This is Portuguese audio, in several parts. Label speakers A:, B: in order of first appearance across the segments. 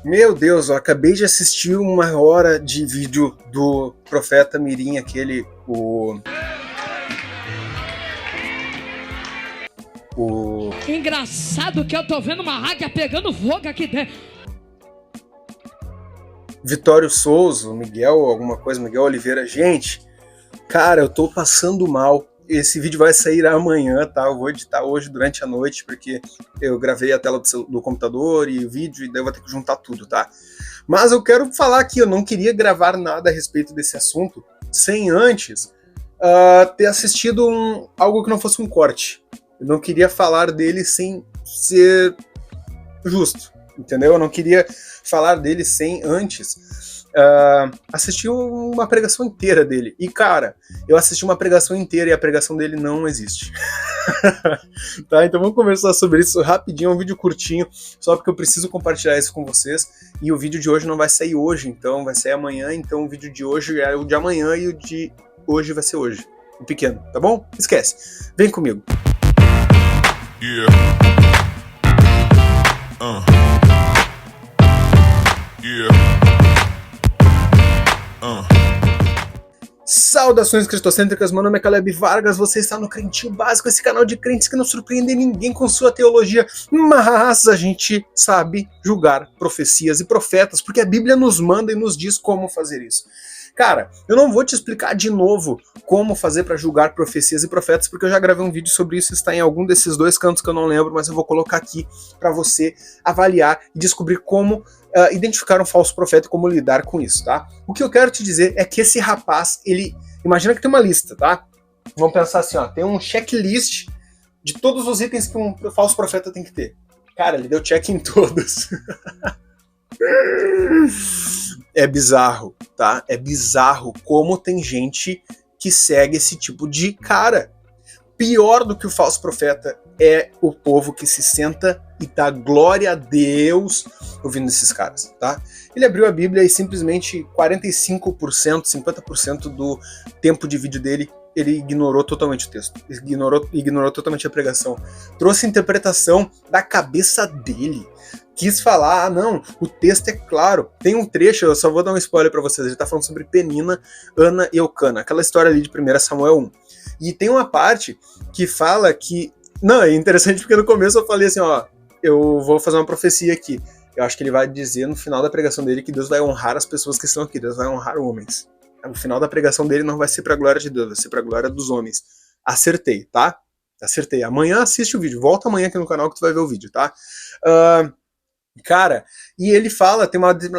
A: Meu Deus, eu acabei de assistir 1 hora de vídeo do Profeta Mirim, aquele, o
B: Engraçado que eu tô vendo uma águia pegando fogo aqui dentro.
A: Vitório Souza, Miguel, alguma coisa, Miguel Oliveira. Gente, cara, eu tô passando mal. Esse vídeo vai sair amanhã, tá? Eu vou editar hoje durante a noite, porque eu gravei a tela do computador e o vídeo, e daí eu vou ter que juntar tudo, tá? Mas eu quero falar aqui, eu não queria gravar nada a respeito desse assunto sem antes ter assistido algo que não fosse um corte. Eu não queria falar dele sem ser justo, entendeu? Eu não queria falar dele sem antes assistir uma pregação inteira dele. E, cara, eu assisti uma pregação inteira e a pregação dele não existe. Tá, então vamos conversar sobre isso rapidinho, é um vídeo curtinho, só porque eu preciso compartilhar isso com vocês, e o vídeo de hoje não vai sair hoje, então vai sair amanhã, então o vídeo de hoje é o de amanhã e o de hoje vai ser hoje, o pequeno, tá bom? Esquece, vem comigo.
C: Yeah. Yeah.
A: Saudações cristocêntricas, meu nome é Caleb Vargas, você está no Crentinho Básico, esse canal de crentes que não surpreende ninguém com sua teologia, mas a gente sabe julgar profecias e profetas, porque a Bíblia nos manda e nos diz como fazer isso. Cara, eu não vou te explicar de novo como fazer para julgar profecias e profetas, porque eu já gravei um vídeo sobre isso, está em algum desses dois cantos que eu não lembro, mas eu vou colocar aqui para você avaliar e descobrir como identificar um falso profeta e como lidar com isso, tá? O que eu quero te dizer é que esse rapaz, ele... Imagina que tem uma lista, tá? Vamos pensar assim, ó, tem um checklist de todos os itens que um falso profeta tem que ter. Cara, ele deu check em todos. É bizarro, tá? É bizarro como tem gente que segue esse tipo de cara. Pior do que o falso profeta é o povo que se senta e dá glória a Deus ouvindo esses caras, tá? Ele abriu a Bíblia e simplesmente 45%, 50% do tempo de vídeo dele, ele ignorou totalmente o texto, ignorou totalmente a pregação, trouxe interpretação da cabeça dele, quis falar, não, o texto é claro, tem um trecho, eu só vou dar um spoiler pra vocês, ele tá falando sobre Penina, Ana e Eucana, aquela história ali de 1 Samuel 1, e tem uma parte que fala que, não, é interessante porque no começo eu falei assim, ó, eu vou fazer uma profecia aqui, eu acho que ele vai dizer no final da pregação dele que Deus vai honrar as pessoas que estão aqui, Deus vai honrar homens. No final da pregação dele não vai ser pra glória de Deus, vai ser pra glória dos homens. Acertei, tá? Acertei. Amanhã assiste o vídeo, volta amanhã aqui no canal que tu vai ver o vídeo, tá? Cara, e ele fala, tem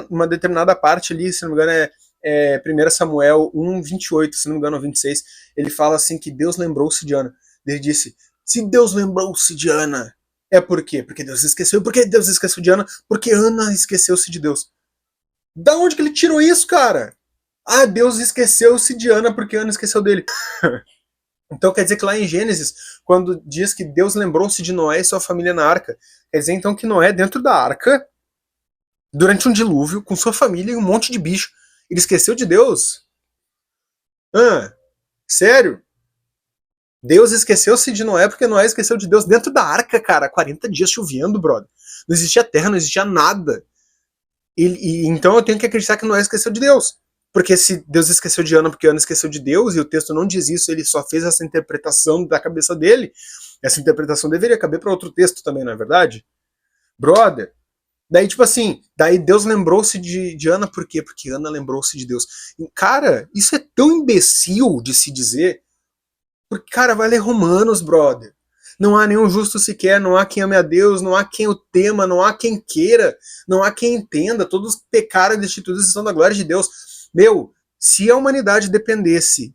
A: uma determinada parte ali, se não me engano é 1 Samuel 1, 28, se não me engano 26, ele fala assim que Deus lembrou-se de Ana. Ele disse, se Deus lembrou-se de Ana, é por quê? Porque Deus esqueceu. E por que Deus esqueceu de Ana? Porque Ana esqueceu-se de Deus. Da onde que ele tirou isso, cara? Ah, Deus esqueceu-se de Ana porque Ana esqueceu dele. Então quer dizer que lá em Gênesis, quando diz que Deus lembrou-se de Noé e sua família na arca, quer dizer então que Noé, dentro da arca, durante um dilúvio, com sua família e um monte de bicho, ele esqueceu de Deus? Sério? Deus esqueceu-se de Noé porque Noé esqueceu de Deus dentro da arca, cara. 40 dias chovendo, brother. Não existia terra, não existia nada. Então eu tenho que acreditar que Noé esqueceu de Deus. Porque se Deus esqueceu de Ana porque Ana esqueceu de Deus, e o texto não diz isso, ele só fez essa interpretação da cabeça dele, essa interpretação deveria caber para outro texto também, não é verdade? Brother. Daí, tipo assim, daí Deus lembrou-se de Ana por quê? Porque Ana lembrou-se de Deus. E, cara, isso é tão imbecil de se dizer, porque, cara, vai ler Romanos, brother. Não há nenhum justo sequer, não há quem ame a Deus, não há quem o tema, não há quem queira, não há quem entenda, todos pecaram e destituídos estão da glória de Deus. Meu, se a humanidade dependesse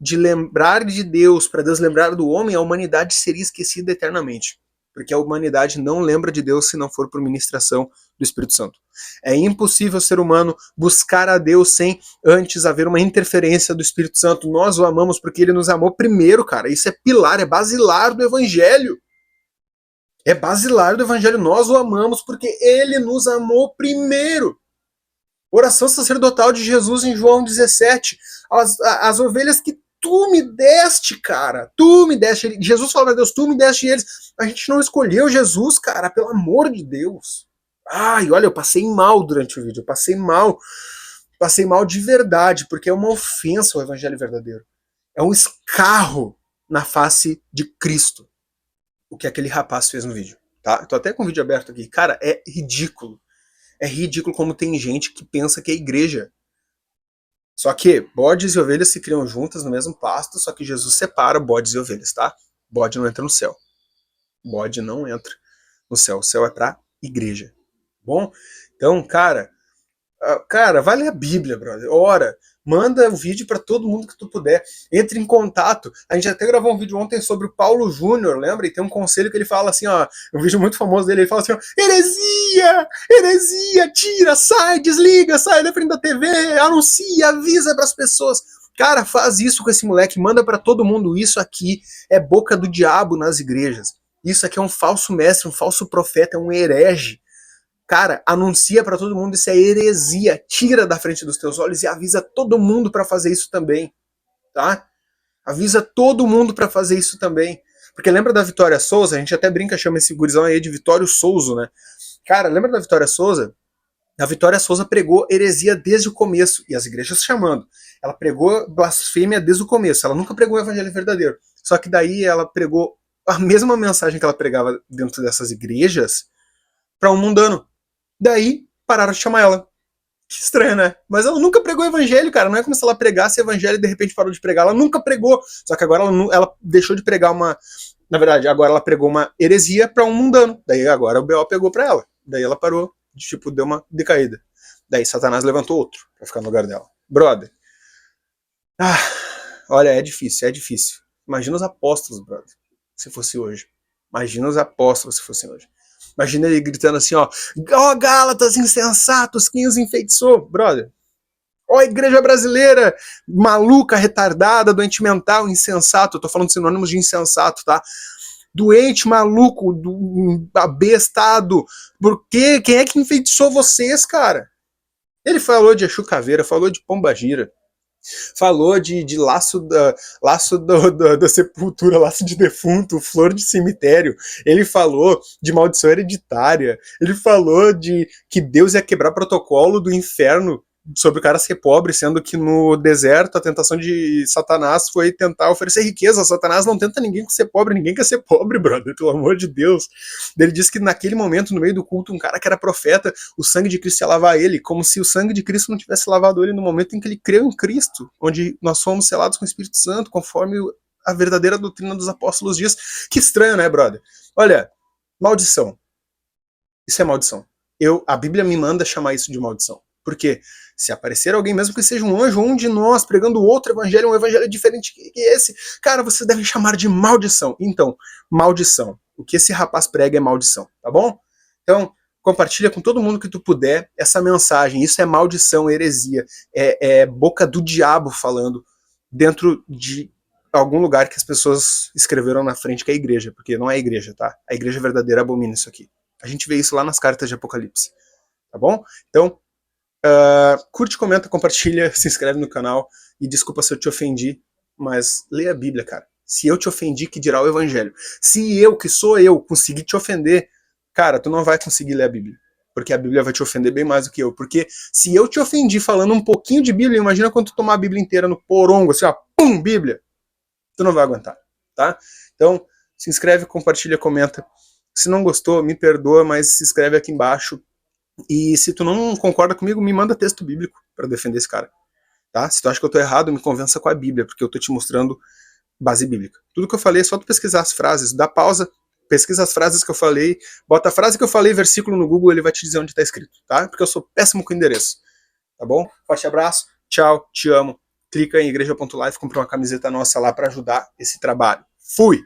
A: de lembrar de Deus para Deus lembrar do homem, a humanidade seria esquecida eternamente. Porque a humanidade não lembra de Deus se não for por ministração do Espírito Santo. É impossível o ser humano buscar a Deus sem antes haver uma interferência do Espírito Santo. Nós o amamos porque ele nos amou primeiro, cara. Isso é pilar, é basilar do Evangelho. É basilar do Evangelho. Nós o amamos porque ele nos amou primeiro. Oração sacerdotal de Jesus em João 17. As ovelhas que tu me deste, cara. Tu me deste. Jesus fala pra Deus, tu me deste eles. A gente não escolheu Jesus, cara, pelo amor de Deus. Ai, olha, eu passei mal durante o vídeo, eu passei mal de verdade, porque é uma ofensa ao evangelho verdadeiro. É um escarro na face de Cristo, o que aquele rapaz fez no vídeo, tá? Tô até com o vídeo aberto aqui. Cara, é ridículo. É ridículo como tem gente que pensa que é igreja. Só que bodes e ovelhas se criam juntas no mesmo pasto, só que Jesus separa bodes e ovelhas, tá? Bode não entra no céu. Bode não entra no céu. O céu é pra igreja. Bom? Então, cara, vai ler a Bíblia, brother. Ora, manda o vídeo pra todo mundo que tu puder. Entre em contato. A gente até gravou um vídeo ontem sobre o Paulo Júnior, lembra? E tem um conselho que ele fala assim, ó, um vídeo muito famoso dele, ele fala assim, ó, heresia! Heresia! Tira, sai, desliga, sai da frente da TV, anuncia, avisa pras pessoas. Cara, faz isso com esse moleque, manda pra todo mundo. Isso aqui é boca do diabo nas igrejas. Isso aqui é um falso mestre, um falso profeta, é um herege. Cara, anuncia pra todo mundo, isso é heresia. Tira da frente dos teus olhos e avisa todo mundo pra fazer isso também, tá? Avisa todo mundo pra fazer isso também. Porque lembra da Vitória Souza? A gente até brinca, chama esse gurizão aí de Vitório Souza, né? Cara, lembra da Vitória Souza? A Vitória Souza pregou heresia desde o começo, e as igrejas chamando. Ela pregou blasfêmia desde o começo, ela nunca pregou o evangelho verdadeiro. Só que daí ela pregou a mesma mensagem que ela pregava dentro dessas igrejas pra um mundano. Daí, pararam de chamar ela. Que estranho, né? Mas ela nunca pregou evangelho, cara. Não é como se ela pregasse evangelho e de repente parou de pregar. Ela nunca pregou. Só que agora ela deixou de pregar uma... Na verdade, agora ela pregou uma heresia pra um mundano. Daí agora o B.O. pegou pra ela. Daí ela parou. Tipo, deu uma decaída. Daí Satanás levantou outro pra ficar no lugar dela. Brother. Olha, é difícil, é difícil. Imagina os apóstolos, brother. Se fosse hoje. Imagina os apóstolos se fossem hoje. Imagina ele gritando assim, ó, Gálatas insensatos, quem os enfeitiçou? Brother, ó a igreja brasileira, maluca, retardada, doente mental, insensato, eu tô falando sinônimos de insensato, tá? Doente, maluco, abestado, por quê? Quem é que enfeitiçou vocês, cara? Ele falou de Exu Caveira, falou de Pombagira, falou de laço da sepultura, laço de defunto, flor de cemitério. Ele falou de maldição hereditária. Ele falou de que Deus ia quebrar protocolo do inferno sobre o cara ser pobre, sendo que no deserto a tentação de Satanás foi tentar oferecer riqueza. Satanás não tenta ninguém ser pobre, ninguém quer ser pobre, brother, pelo amor de Deus. Ele disse que naquele momento, no meio do culto, um cara que era profeta, o sangue de Cristo ia lavar ele, como se o sangue de Cristo não tivesse lavado ele no momento em que ele creu em Cristo, onde nós fomos selados com o Espírito Santo, conforme a verdadeira doutrina dos apóstolos diz. Que estranho, né, brother? Olha, maldição. Isso é maldição. A Bíblia me manda chamar isso de maldição. Por quê? Se aparecer alguém, mesmo que seja um anjo ou um de nós, pregando outro evangelho, um evangelho diferente que esse, cara, vocês devem chamar de maldição. Então, maldição. O que esse rapaz prega é maldição, tá bom? Então, compartilha com todo mundo que tu puder essa mensagem. Isso é maldição, heresia. É boca do diabo falando dentro de algum lugar que as pessoas escreveram na frente que é a igreja, porque não é a igreja, tá? A igreja verdadeira abomina isso aqui. A gente vê isso lá nas cartas de Apocalipse, tá bom? Então, curte, comenta, compartilha, se inscreve no canal e desculpa se eu te ofendi, mas lê a Bíblia, cara. Se eu te ofendi, que dirá o Evangelho? Se eu, que sou eu, conseguir te ofender, cara, tu não vai conseguir ler a Bíblia, porque a Bíblia vai te ofender bem mais do que eu, porque se eu te ofendi falando um pouquinho de Bíblia, imagina quando tu tomar a Bíblia inteira no porongo, assim, ó, pum, Bíblia, tu não vai aguentar, tá? Então, se inscreve, compartilha, comenta. Se não gostou, me perdoa, mas se inscreve aqui embaixo. E se tu não concorda comigo, me manda texto bíblico para defender esse cara, tá? Se tu acha que eu tô errado, me convença com a Bíblia, porque eu tô te mostrando base bíblica. Tudo que eu falei é só tu pesquisar as frases, dá pausa, pesquisa as frases que eu falei, bota a frase que eu falei, versículo no Google, ele vai te dizer onde tá escrito, tá? Porque eu sou péssimo com endereço, tá bom? Forte abraço, tchau, te amo. Clica em igreja.life, compra uma camiseta nossa lá para ajudar esse trabalho. Fui!